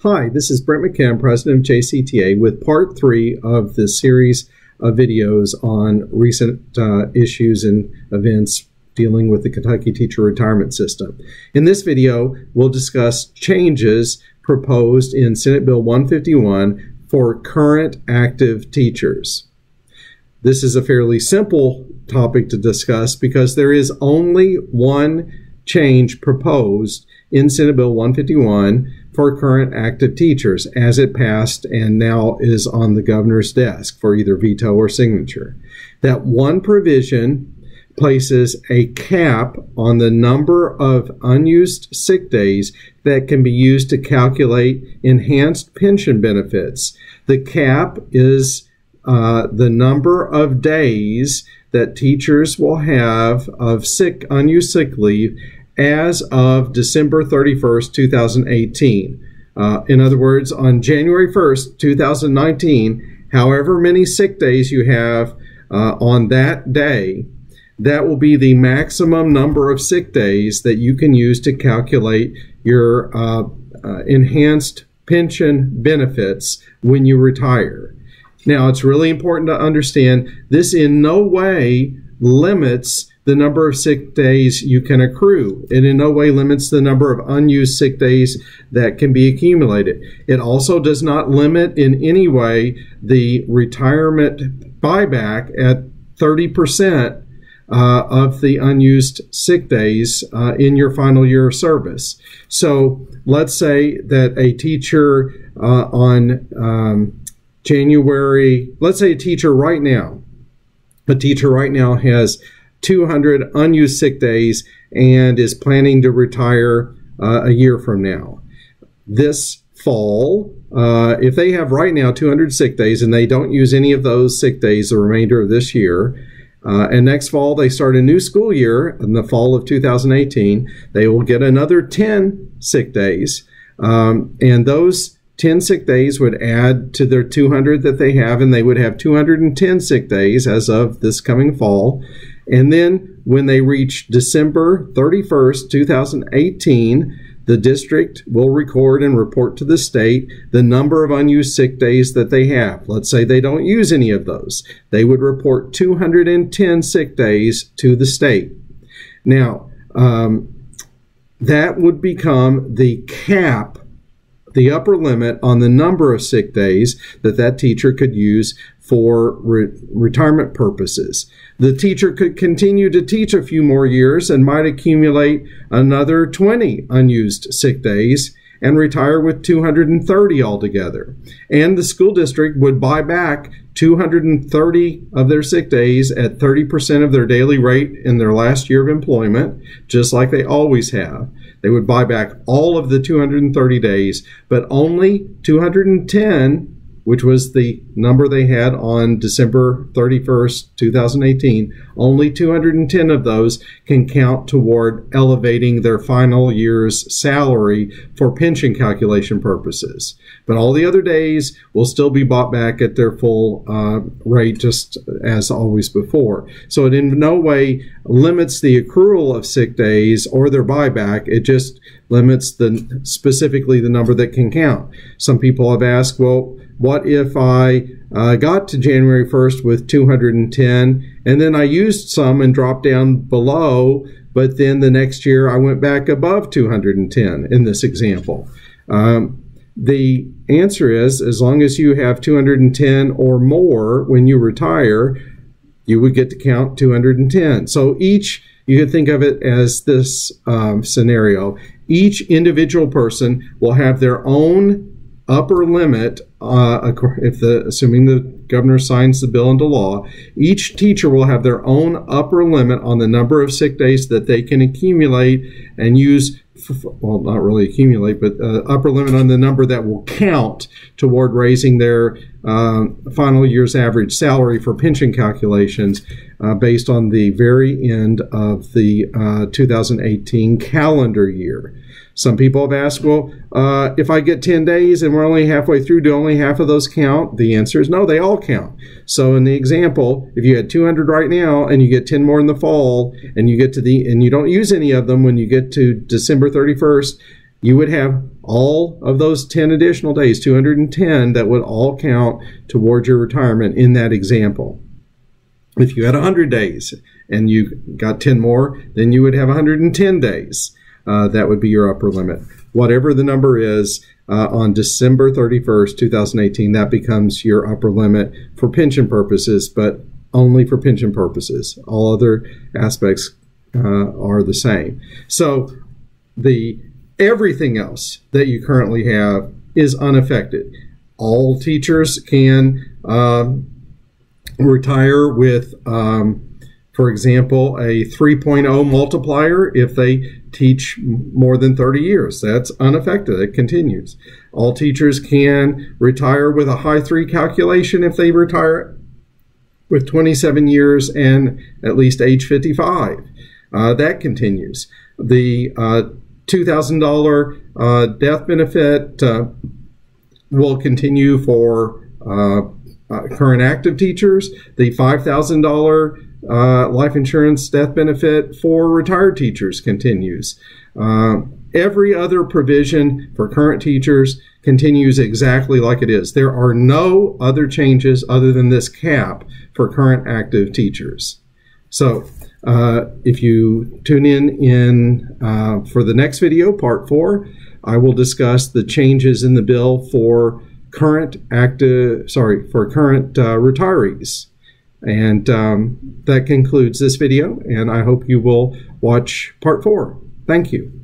Hi, this is Brent McKim, President of JCTA, with part 3 of the series of videos on recent issues and events dealing with the Kentucky teacher retirement system. In this video, we'll discuss changes proposed in Senate Bill 151 for current active teachers. This is a fairly simple topic to discuss because there is only one change proposed in Senate Bill 151 for current active teachers as it passed and now is on the governor's desk for either veto or signature. That one provision places a cap on the number of unused sick days that can be used to calculate enhanced pension benefits. The cap is the number of days that teachers will have of unused sick leave as of December 31st, 2018. In other words, on January 1st, 2019, however many sick days you have on that day, that will be the maximum number of sick days that you can use to calculate your enhanced pension benefits when you retire. Now, it's really important to understand this in no way limits the number of sick days you can accrue. It in no way limits the number of unused sick days that can be accumulated. It also does not limit in any way the retirement buyback at 30% of the unused sick days in your final year of service. So let's say that a teacher let's say a teacher right now has 200 unused sick days and is planning to retire a year from now. This fall, if they have right now 200 sick days and they don't use any of those sick days the remainder of this year, and next fall they start a new school year in the fall of 2018, they will get another 10 sick days, and those 10 sick days would add to their 200 that they have, and they would have 210 sick days as of this coming fall. And then when they reach December 31st, 2018, the district will record and report to the state the number of unused sick days that they have. Let's say they don't use any of those. They would report 210 sick days to the state. Now, that would become the cap, the upper limit on the number of sick days that teacher could use for retirement purposes. The teacher could continue to teach a few more years and might accumulate another 20 unused sick days and retire with 230 altogether. And the school district would buy back 230 of their sick days at 30% of their daily rate in their last year of employment, just like they always have. They would buy back all of the 230 days, but only 210, which was the number they had on December 31st, 2018, only 210 of those can count toward elevating their final year's salary for pension calculation purposes. But all the other days will still be bought back at their full rate, just as always before. So it in no way limits the accrual of sick days or their buyback. It just limits specifically the number that can count. Some people have asked, well, what if I got to January 1st with 210 and then I used some and dropped down below, but then the next year I went back above 210 in this example? The answer is, as long as you have 210 or more when you retire, you would get to count 210. So you could think of it as this scenario. Each individual person will have their own upper limit, assuming the governor signs the bill into law. Each teacher will have their own upper limit on the number of sick days that they can accumulate and use, well, not really accumulate, but upper limit on the number that will count toward raising their final year's average salary for pension calculations based on the very end of the 2018 calendar year. Some people have asked, well, if I get 10 days and we're only halfway through, do only half of those count? The answer is no, they all count. So in the example, if you had 200 right now and you get 10 more in the fall and you get to and you don't use any of them when you get to December 31st, you would have all of those 10 additional days, 210, that would all count towards your retirement in that example. If you had 100 days and you got 10 more, then you would have 110 days. That would be your upper limit. Whatever the number is on December 31st, 2018, that becomes your upper limit for pension purposes, but only for pension purposes. All other aspects are the same. So everything else that you currently have is unaffected. All teachers can retire with, for example, a 3.0 multiplier if they teach more than 30 years. That's unaffected. It continues. All teachers can retire with a high 3 calculation if they retire with 27 years and at least age 55. That continues. The $2,000 death benefit will continue for current active teachers. The $5,000 life insurance death benefit for retired teachers continues. Every other provision for current teachers continues exactly like it is. There are no other changes other than this cap for current active teachers. So if you tune in for the next video, part 4, I will discuss the changes in the bill for current retirees. And that concludes this video, and I hope you will watch part 4. Thank you.